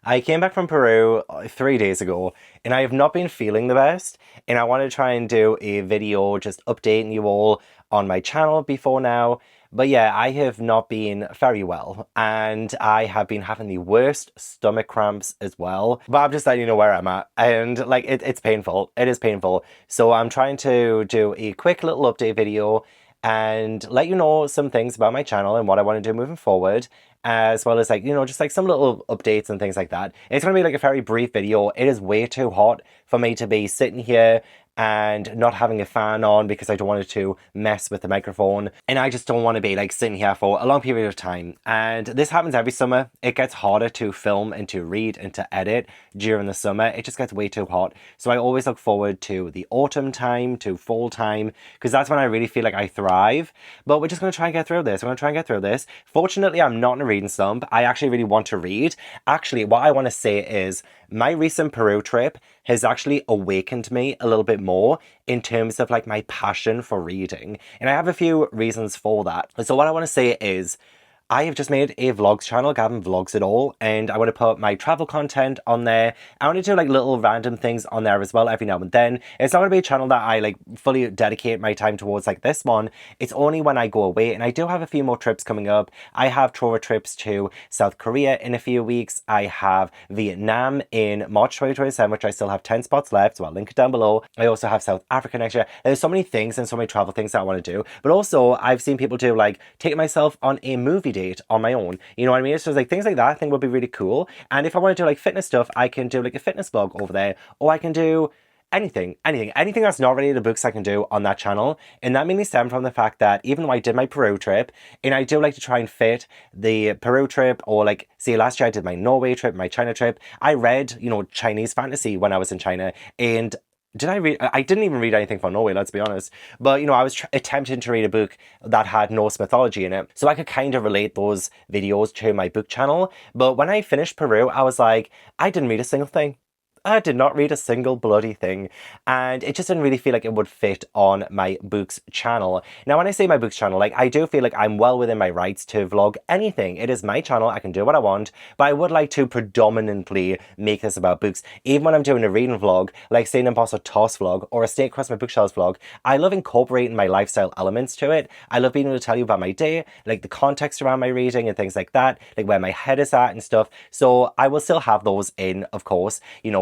I came back from Peru 3 days ago and I have not been feeling the best. And I want to try and do a video just updating you all on my channel before now. But yeah, I have not been very well and I have been having the worst stomach cramps as well. But I'm just letting you know where I'm at. And like, it's painful. It is painful. So I'm trying to do a quick little update video and let you know some things about my channel and what I want to do moving forward, as well as like, just like some little updates and things like that. It's going to be like a very brief video. It is way too hot for me to be sitting here and not having a fan on because I don't want it to mess with the microphone. And I just don't want to be like sitting here for a long period of time. And this happens every summer. It gets harder to film and to read and to edit during the summer. It just gets way too hot. So I always look forward to the autumn time, to fall time, because that's when I really feel like I thrive. But we're just going to try and get through this. We're going to try and get through this. Fortunately, I'm not in a reading slump. I actually really want to read. Actually, what I want to say is my recent Peru trip has actually awakened me a little bit more in terms of like my passion for reading. And I have a few reasons for that. So what I want to say is I have just made a vlogs channel, Gavin Vlogs It All, and I want to put my travel content on there. I want to do like little random things on there as well every now and then. It's not going to be a channel that I like fully dedicate my time towards like this one. It's only when I go away, and I do have a few more trips coming up. I have tour trips to South Korea in a few weeks. I have Vietnam in March 2027, which I still have 10 spots left, so I'll link it down below. I also have South Africa next year. There's so many things and so many travel things that I want to do. But also, I've seen people do like take myself on a movie date on my own. You know what I mean? So like things like that I think would be really cool. And if I want to do like fitness stuff, I can do like a fitness vlog over there, or I can do anything that's not related to books I can do on that channel. And that mainly stemmed from the fact that even though I did my Peru trip, and I do like to try and fit the Peru trip, or like, see, last year I did my Norway trip, my China trip. I read, Chinese fantasy when I was in China, and did I read? I didn't even read anything from Norway, let's be honest. But, I was attempting to read a book that had Norse mythology in it. So I could kind of relate those videos to my book channel. But when I finished Peru, I was like, I didn't read a single thing. I did not read a single bloody thing, and it just didn't really feel like it would fit on my books channel. Now, when I say my books channel, like, I do feel like I'm well within my rights to vlog anything. It is my channel, I can do what I want, but I would like to predominantly make this about books. Even when I'm doing a reading vlog, like say an Imposter Toss vlog, or a Stay Across My Bookshelves vlog, I love incorporating my lifestyle elements to it. I love being able to tell you about my day, like the context around my reading and things like that, like where my head is at and stuff. So I will still have those in, of course,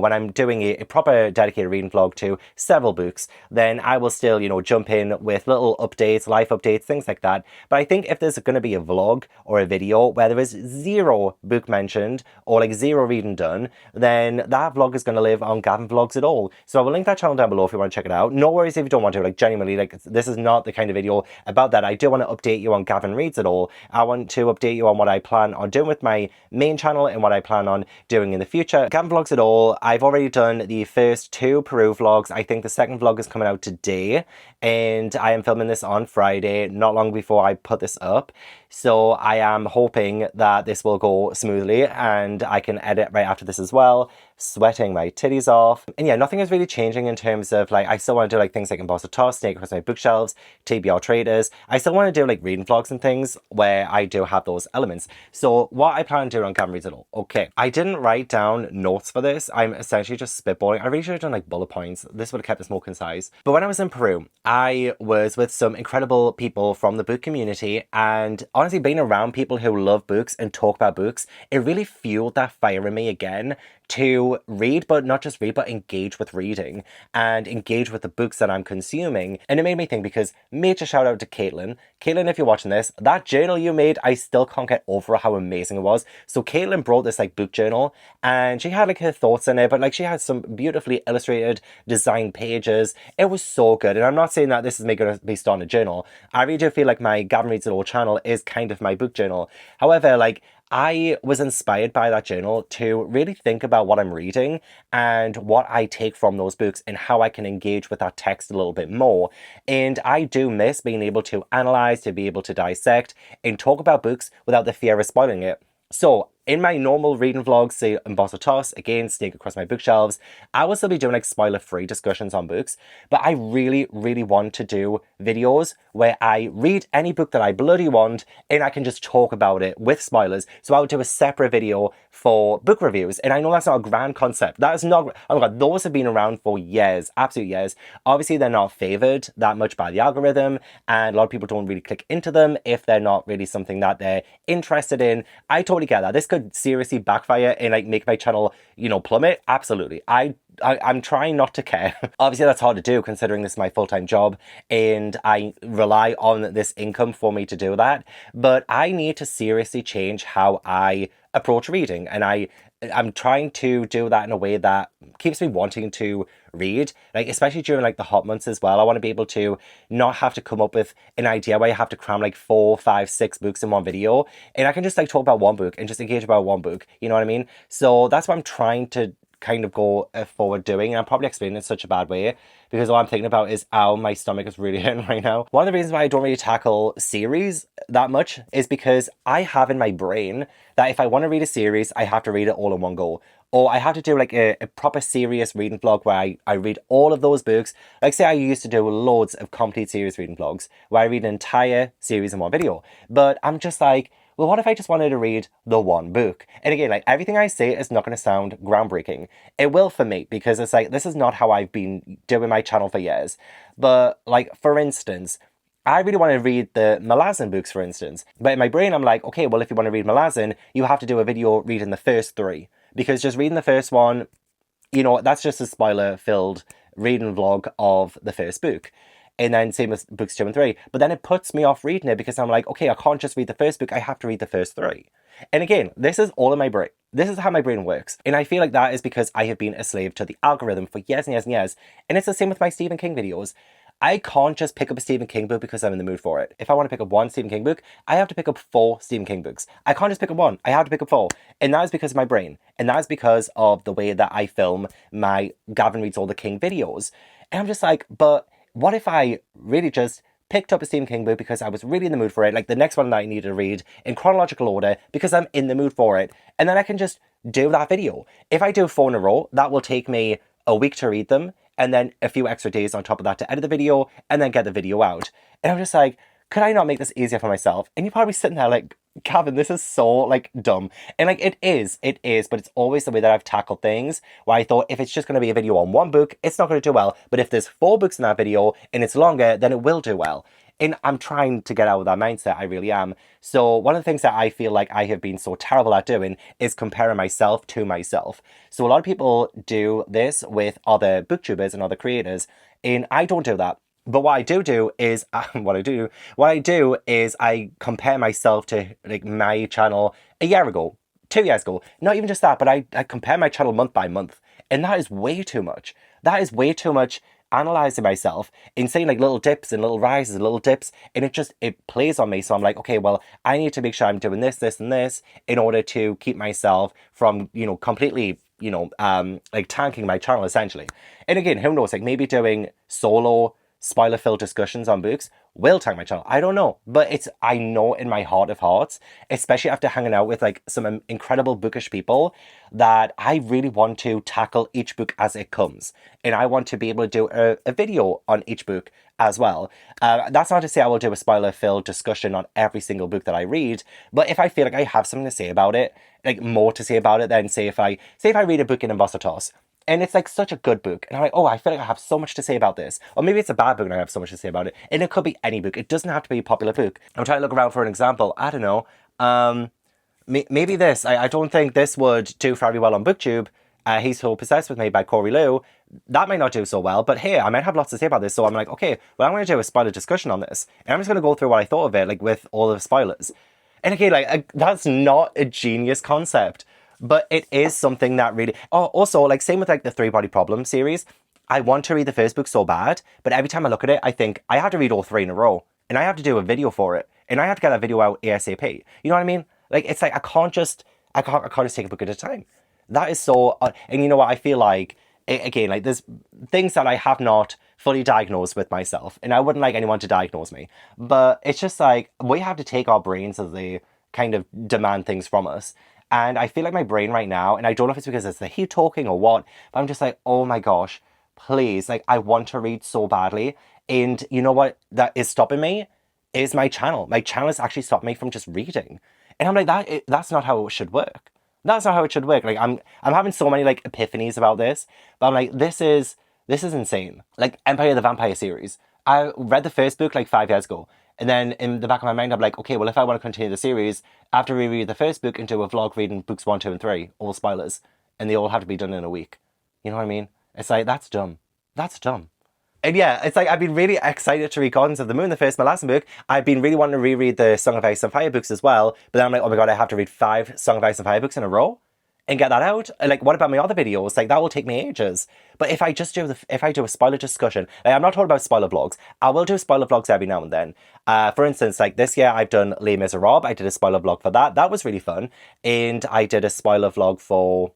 when I'm doing a proper dedicated reading vlog to several books, then I will still, jump in with little updates, life updates, things like that. But I think if there's going to be a vlog or a video where there is zero book mentioned or like zero reading done, then that vlog is going to live on Gavin Vlogs It All. So I will link that channel down below if you want to check it out. No worries if you don't want to, like genuinely, like this is not the kind of video about that. I do want to update you on Gavin Reads It All. I want to update you on what I plan on doing with my main channel and what I plan on doing in the future. Gavin Vlogs It All, I've already done the first 2 Peru vlogs. I think the second vlog is coming out today, and I am filming this on Friday, not long before I put this up. So I am hoping that this will go smoothly and I can edit right after this as well, sweating my titties off. And yeah, nothing is really changing in terms of like, I still want to do like things like Imposter Toss, Snake Across My Bookshelves, TBR Traders. I still want to do like reading vlogs and things where I do have those elements. So what I plan to do on Gavin Reads It All. Okay, I didn't write down notes for this. I'm essentially just spitballing. I really should have done like bullet points. This would have kept this more concise. But when I was in Peru, I was with some incredible people from the book community, and honestly, being around people who love books and talk about books, it really fueled that fire in me again to read, but not just read, but engage with reading and engage with the books that I'm consuming. And it made me think, because major shout out to Caitlin. Caitlin, if you're watching this, that journal you made, I still can't get over how amazing it was. So Caitlin brought this like book journal, and she had like her thoughts in it, but like she had some beautifully illustrated design pages. It was so good. And I'm not saying that this is me going to be starting a journal. I really do feel like my Gavin Reads It All channel is kind of my book journal. However, like, I was inspired by that journal to really think about what I'm reading and what I take from those books and how I can engage with that text a little bit more. And I do miss being able to analyze, to be able to dissect and talk about books without the fear of spoiling it. So in my normal reading vlogs, say in Boss of Toss, again, Snake Across My Bookshelves, I will still be doing like spoiler-free discussions on books, but I really, really want to do videos where I read any book that I bloody want and I can just talk about it with spoilers. So I would do a separate video for book reviews. And I know that's not a grand concept. That is not, oh my God, those have been around for years, absolute years. Obviously, they're not favored that much by the algorithm, and a lot of people don't really click into them if they're not really something that they're interested in. I totally get that. This could seriously backfire and like make my channel, you know, plummet. Absolutely. I'm trying not to care. Obviously, that's hard to do considering this is my full-time job and I rely on this income for me to do that. But I need to seriously change how I approach reading, and I'm trying to do that in a way that keeps me wanting to read, like especially during like the hot months as well. I want to be able to not have to come up with an idea where you have to cram like 4, 5, 6 books in one video, and I can just like talk about one book and just engage about one book, you know what I mean? So that's what I'm trying to kind of go forward doing, and I'm probably explaining it in such a bad way because all I'm thinking about is, ow, my stomach is really hurting right now. One of the reasons why I don't really tackle series that much is because I have in my brain that if I want to read a series, I have to read it all in one go. Or I have to do like a proper serious reading vlog where I read all of those books. Like say I used to do loads of complete series reading vlogs where I read an entire series in one video. But I'm just like, well, what if I just wanted to read the one book? And again, like everything I say is not going to sound groundbreaking. It will for me because it's like, this is not how I've been doing my channel for years. But like, for instance, I really want to read the Malazan books, for instance. But in my brain, I'm like, okay, well, if you want to read Malazan, you have to do a video reading the first 3. Because just reading the first one, you know, that's just a spoiler-filled reading vlog of the first book. And then same with books 2 and 3. But then it puts me off reading it because I'm like, okay, I can't just read the first book. I have to read the first 3. And again, this is all in my brain. This is how my brain works. And I feel like that is because I have been a slave to the algorithm for years and years and years. And it's the same with my Stephen King videos. I can't just pick up a Stephen King book because I'm in the mood for it. If I want to pick up one Stephen King book, I have to pick up 4 Stephen King books. I can't just pick up one. I have to pick up 4. And that is because of my brain. And that is because of the way that I film my Gavin Reads All the King videos. And I'm just like, but what if I really just picked up a Stephen King book because I was really in the mood for it, like the next one that I needed to read in chronological order because I'm in the mood for it, and then I can just do that video. If I do 4 in a row, that will take me a week to read them, and then a few extra days on top of that to edit the video, and then get the video out. And I'm just like, could I not make this easier for myself? And you're probably sitting there like, Gavin, this is so like dumb. And like it is, but it's always the way that I've tackled things, where I thought if it's just going to be a video on one book, it's not going to do well. But if there's 4 books in that video and it's longer, then it will do well. And I'm trying to get out of that mindset, I really am. So one of the things that I feel like I have been so terrible at doing is comparing myself to myself. So a lot of people do this with other booktubers and other creators, and I don't do that. But what I do is, what I do is I compare myself to like my channel a year ago, 2 years ago. Not even just that, but I compare my channel month by month. And that is way too much. That is way too much analyzing myself and seeing like little dips and little rises and little dips. And it plays on me. So I'm like, okay, well, I need to make sure I'm doing this, this, and this in order to keep myself from, you know, completely, you know, like tanking my channel essentially. And again, who knows, like maybe doing solo spoiler-filled discussions on books will tank my channel. I don't know, but I know in my heart of hearts, especially after hanging out with like some incredible bookish people, that I really want to tackle each book as it comes. And I want to be able to do a video on each book as well. That's not to say I will do a spoiler-filled discussion on every single book that I read, but if I feel like I have something to say about it, like more to say about it than say if I read a book in Toss, and it's like such a good book. And I'm like, oh, I feel like I have so much to say about this. Or maybe it's a bad book and I have so much to say about it. And it could be any book. It doesn't have to be a popular book. I'm trying to look around for an example. I don't know. Maybe this. I don't think this would do very well on BookTube. He's So Possessed With Me by Corey Liu. That might not do so well. But hey, I might have lots to say about this. So I'm like, okay, well, I'm going to do a spoiler discussion on this. And I'm just going to go through what I thought of it, like with all the spoilers. And again, like that's not a genius concept. But it is something that really... Oh, also, like, same with, like, the 3 Body Problem series. I want to read the first book so bad, but every time I look at it, I think, I have to read all 3 in a row. And I have to do a video for it. And I have to get that video out ASAP. You know what I mean? Like, it's like, I can't just take a book at a time. That is so... and you know what? I feel like, again, like, there's things that I have not fully diagnosed with myself. And I wouldn't like anyone to diagnose me. But it's just like, we have to take our brains as they kind of demand things from us. And I feel like my brain right now, and I don't know if it's because it's the heat talking or what, but I'm just like, oh my gosh, please, like I want to read so badly. And you know what that is stopping me? Is my channel. My channel has actually stopped me from just reading. And I'm like, that's not how it should work. That's not how it should work. Like I'm having so many like epiphanies about this, but I'm like, this is insane. Like Empire of the Vampire series. I read the first book like 5 years ago. And then in the back of my mind, I'm like, okay, well, if I want to continue the series, I have to reread the first book and do a vlog reading books 1, 2, and 3, all spoilers. And they all have to be done in a week. You know what I mean? It's like, that's dumb. That's dumb. And yeah, it's like I've been really excited to read Gardens of the Moon, the first Malasan book. I've been really wanting to reread the Song of Ice and Fire books as well. But then I'm like, oh my god, I have to read 5 Song of Ice and Fire books in a row and get that out. And like, what about my other videos? Like, that will take me ages. But if I just do if I do a spoiler discussion, like, I'm not talking about spoiler vlogs. I will do spoiler vlogs every now and then. For instance, like this year I've done Les Miserables. I did a spoiler vlog for that. That was really fun. And I did a spoiler vlog for...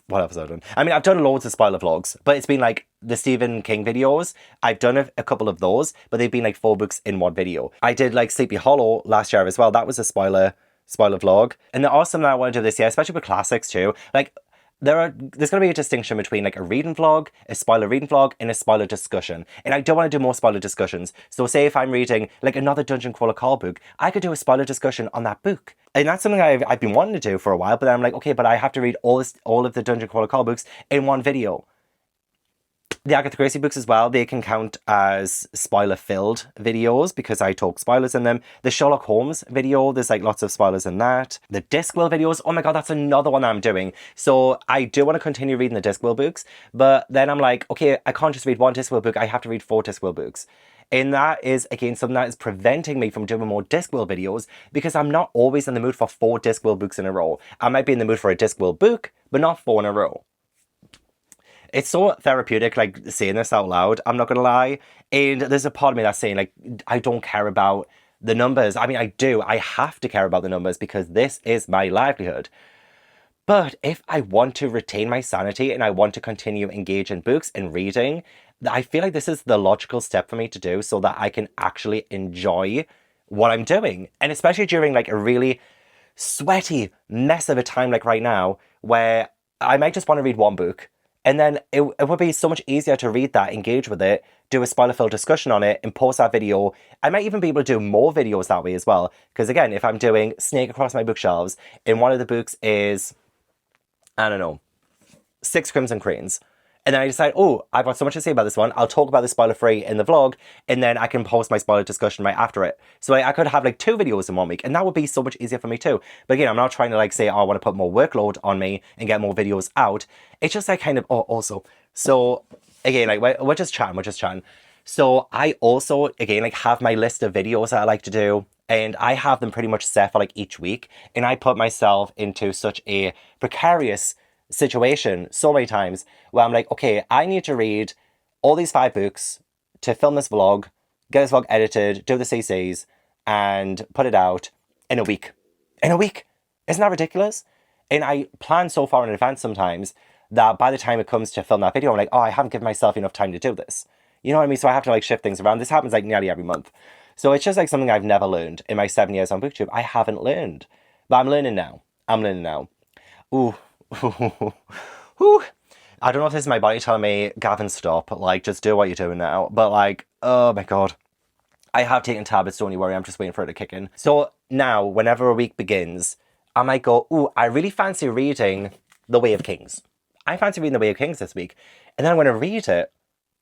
what else have I done? I mean, I've done loads of spoiler vlogs, but it's been like the Stephen King videos. I've done a couple of those, but they've been like 4 books in one video. I did like Sleepy Hollow last year as well. That was a spoiler vlog. And there are some that I want to do this year, especially with classics too. Like there's going to be a distinction between like a reading vlog, a spoiler reading vlog, and a spoiler discussion. And I don't want to do more spoiler discussions. So say if I'm reading like another Dungeon Crawler Call book, I could do a spoiler discussion on that book. And that's something I've been wanting to do for a while, but then I'm like, okay, but I have to read all of the Dungeon Crawler Call books in one video. The Agatha Christie books as well, they can count as spoiler-filled videos because I talk spoilers in them. The Sherlock Holmes video, there's like lots of spoilers in that. The Discworld videos, oh my god, that's another one that I'm doing. So I do want to continue reading the Discworld books, but then I'm like, okay, I can't just read one Discworld book, I have to read 4 Discworld books. And that is, again, something that is preventing me from doing more Discworld videos because I'm not always in the mood for 4 Discworld books in a row. I might be in the mood for a Discworld book, but not 4 in a row. It's so therapeutic, like, saying this out loud, I'm not gonna lie. And there's a part of me that's saying, like, I don't care about the numbers. I mean, I do. I have to care about the numbers because this is my livelihood. But if I want to retain my sanity and I want to continue engage in books and reading, I feel like this is the logical step for me to do so that I can actually enjoy what I'm doing. And especially during, like, a really sweaty mess of a time like right now, where I might just want to read one book, and then it would be so much easier to read that, engage with it, do a spoiler-filled discussion on it, and post that video. I might even be able to do more videos that way as well. Because again, if I'm doing Snake Across My Bookshelves, and one of the books is, I don't know, 6 Crimson Cranes. And then I decide, oh, I've got so much to say about this one. I'll talk about the spoiler-free in the vlog, and then I can post my spoiler discussion right after it. So I could have like 2 videos in 1 week, and that would be so much easier for me too. But again, I'm not trying to like say, oh, I want to put more workload on me and get more videos out. It's just like kind of, oh, also. So again, like we're just chatting. So I also, again, like have my list of videos that I like to do, and I have them pretty much set for like each week. And I put myself into such a precarious situation so many times where I'm like, okay, I need to read all these 5 books to film this vlog, get this vlog edited, do the CCs, and put it out in a week. In a week! Isn't that ridiculous? And I plan so far in advance sometimes that by the time it comes to film that video, I'm like, oh, I haven't given myself enough time to do this. You know what I mean? So I have to like shift things around. This happens like nearly every month. So it's just like something I've never learned in my 7 years on BookTube. I haven't learned. But I'm learning now. Ooh. Whew. I don't know if this is my body telling me, Gavin, stop, like, just do what you're doing now, but like, oh my god. I have taken tablets, don't you worry, I'm just waiting for it to kick in. So now, whenever a week begins, I might go, ooh, I really fancy reading The Way of Kings. I fancy reading The Way of Kings this week, and then I'm going to read it,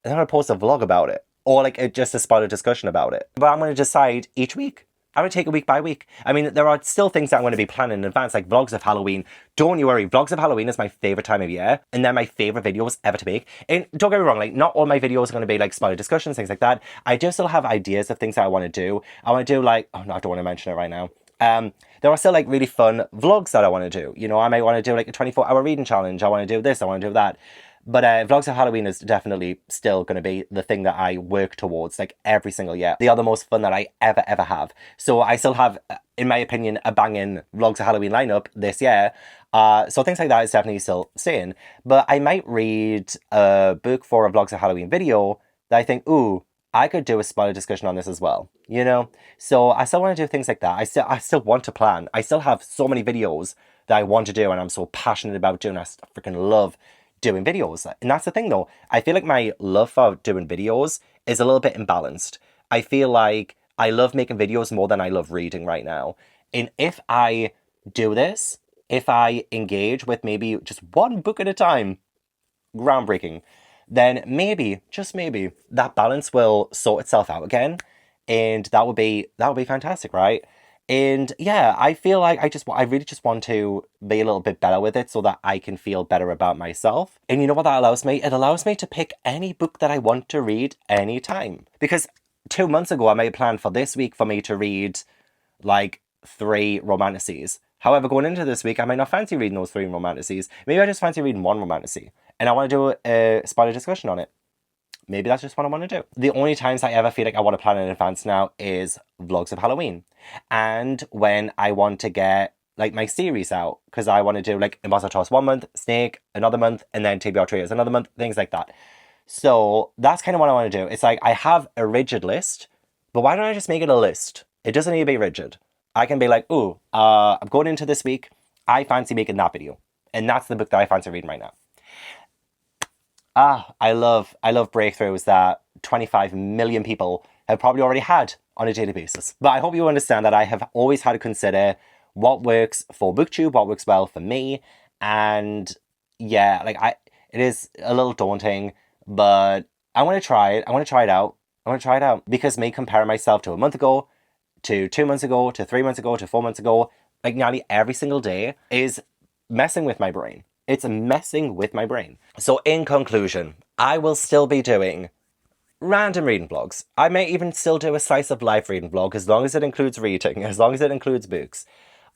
and then I'm going to post a vlog about it, or like just a spoiler discussion about it. But I'm going to decide each week. I would take it week by week. I mean, there are still things that I'm going to be planning in advance, like vlogs of Halloween. Don't you worry, vlogs of Halloween is my favourite time of year, and they're my favourite videos ever to make. And don't get me wrong, like, not all my videos are going to be like spoiler discussions, things like that. I do still have ideas of things that I want to do. I want to do like, oh no, I don't want to mention it right now. There are still like really fun vlogs that I want to do. You know, I might want to do like a 24-hour reading challenge. I want to do this, I want to do that. But vlogs of Halloween is definitely still going to be the thing that I work towards, like, every single year. They are the most fun that I ever have. So I still have, in my opinion, a banging vlogs of Halloween lineup this year. So things like that is definitely still staying. But I might read a book for a vlogs of Halloween video that I think, ooh, I could do a spoiler discussion on this as well, you know? So I still want to do things like that. I still want to plan. I still have so many videos that I want to do and I'm so passionate about doing. I freaking love doing videos. And that's the thing though. I feel like my love for doing videos is a little bit imbalanced. I feel like I love making videos more than I love reading right now. And if I do this, if I engage with maybe just one book at a time, groundbreaking, then maybe, just maybe, that balance will sort itself out again. And that would be fantastic, right? And yeah, I feel like I really just want to be a little bit better with it so that I can feel better about myself. And you know what that allows me? It allows me to pick any book that I want to read anytime. Because 2 months ago, I made a plan for this week for me to read like 3 romantices. However, going into this week, I might not fancy reading those 3 romantices. Maybe I just fancy reading one romanticy. And I want to do a spoiler discussion on it. Maybe that's just what I want to do. The only times I ever feel like I want to plan in advance now is vlogs of Halloween. And when I want to get like my series out, because I want to do like Imposter Toss 1 month, Snake another month, and then TBR Trios another month, things like that. So that's kind of what I want to do. It's like I have a rigid list, but why don't I just make it a list? It doesn't need to be rigid. I can be like, ooh, I'm going into this week. I fancy making that video. And that's the book that I fancy reading right now. I love breakthroughs that 25 million people have probably already had on a daily basis. But I hope you understand that I have always had to consider what works for BookTube, what works well for me. And yeah, it is a little daunting, but I want to try it. I want to try it out. I want to try it out because me comparing myself to a month ago, to 2 months ago, to 3 months ago, to 4 months ago, like nearly every single day is messing with my brain. It's messing with my brain. So in conclusion, I will still be doing random reading vlogs. I may even still do a slice of life reading vlog as long as it includes reading, as long as it includes books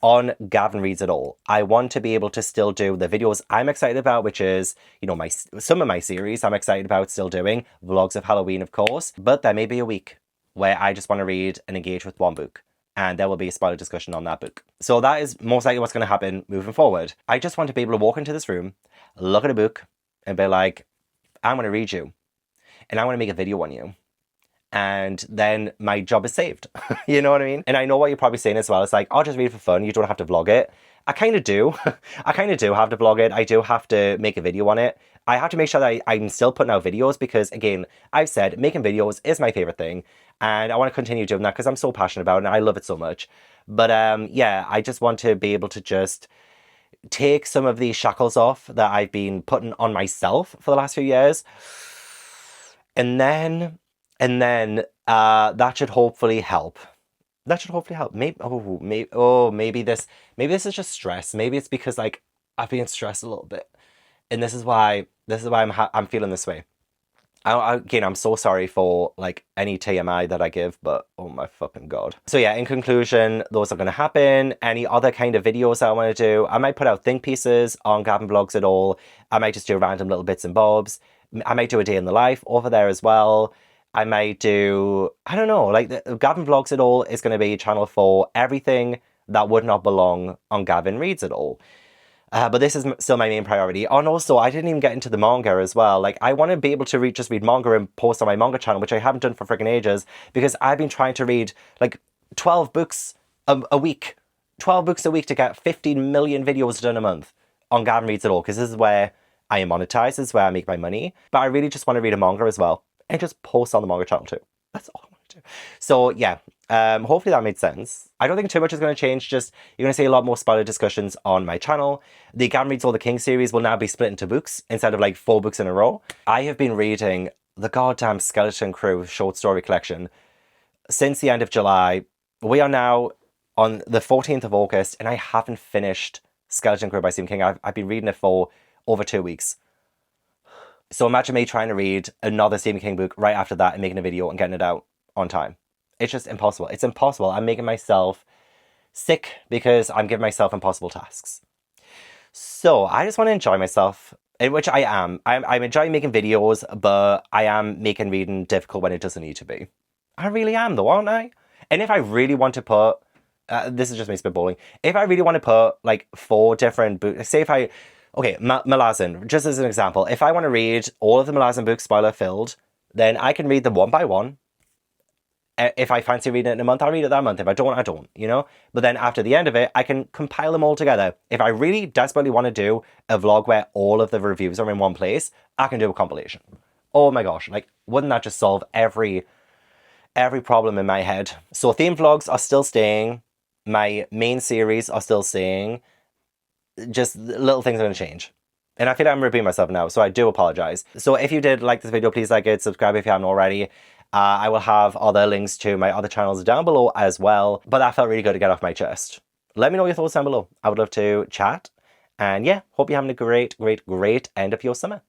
on Gavin Reads It All. I want to be able to still do the videos I'm excited about, which is, you know, some of my series I'm excited about still doing, vlogs of Halloween, of course, but there may be a week where I just want to read and engage with one book. And there will be a spoiler discussion on that book. So that is most likely what's going to happen moving forward. I just want to be able to walk into this room, look at a book, and be like, I'm going to read you. And I want to make a video on you. And then my job is saved. You know what I mean? And I know what you're probably saying as well. It's like, I'll just read it for fun. You don't have to vlog it. I kind of do. I kind of do have to vlog it. I do have to make a video on it. I have to make sure that I'm still putting out videos because, again, I've said making videos is my favorite thing. And I want to continue doing that because I'm so passionate about it and I love it so much. But yeah, I just want to be able to just take some of these shackles off that I've been putting on myself for the last few years. And then that should hopefully help. That should hopefully help. Maybe this is just stress. Maybe it's because like I've been stressed a little bit. And this is why I'm feeling this way. Again, I'm so sorry for like any TMI that I give, but oh my fucking god. So yeah, in conclusion, those are going to happen. Any other kind of videos that I want to do, I might put out think pieces on Gavin Blogs It All. I might just do random little bits and bobs. I might do a day in the life over there as well. I might do, I don't know, like Gavin Vlogs It All is going to be a channel for everything that would not belong on Gavin Reads It All. But this is still my main priority. And also, I didn't even get into the manga as well. Like, I want to be able to just read manga and post on my manga channel, which I haven't done for freaking ages, because I've been trying to read, like, 12 books a week. 12 books a week to get 15 million videos done a month on Gavin Reads It All, because this is where I am monetized, this is where I make my money. But I really just want to read a manga as well, and just post on the manga channel too. That's all I want to do. So, yeah. Hopefully that made sense. I don't think too much is going to change, just you're going to see a lot more spoiler discussions on my channel. The Gavin Reads All the King series will now be split into books instead of like 4 books in a row. I have been reading the goddamn Skeleton Crew short story collection since the end of July. We are now on the 14th of August and I haven't finished Skeleton Crew by Stephen King. I've been reading it for over 2 weeks. So imagine me trying to read another Stephen King book right after that and making a video and getting it out on time. It's just impossible. It's impossible. I'm making myself sick because I'm giving myself impossible tasks. So I just want to enjoy myself, in which I am. I'm enjoying making videos, but I am making reading difficult when it doesn't need to be. I really am though, aren't I? And if I really want to put, this is just me spitballing, if I really want to put like 4 different books, say if I, okay, Malazan, just as an example, if I want to read all of the Malazan books spoiler filled, then I can read them one by one. If I fancy reading it in a month, I'll read it that month. If I don't, I don't, you know? But then after the end of it, I can compile them all together. If I really desperately want to do a vlog where all of the reviews are in one place, I can do a compilation. Oh my gosh, like, wouldn't that just solve every problem in my head? So theme vlogs are still staying. My main series are still staying. Just little things are going to change. And I feel like I'm repeating myself now, so I do apologize. So if you did like this video, please like it, subscribe if you haven't already. I will have other links to my other channels down below as well. But that felt really good to get off my chest. Let me know your thoughts down below. I would love to chat. And yeah, hope you're having a great, great, great end of your summer.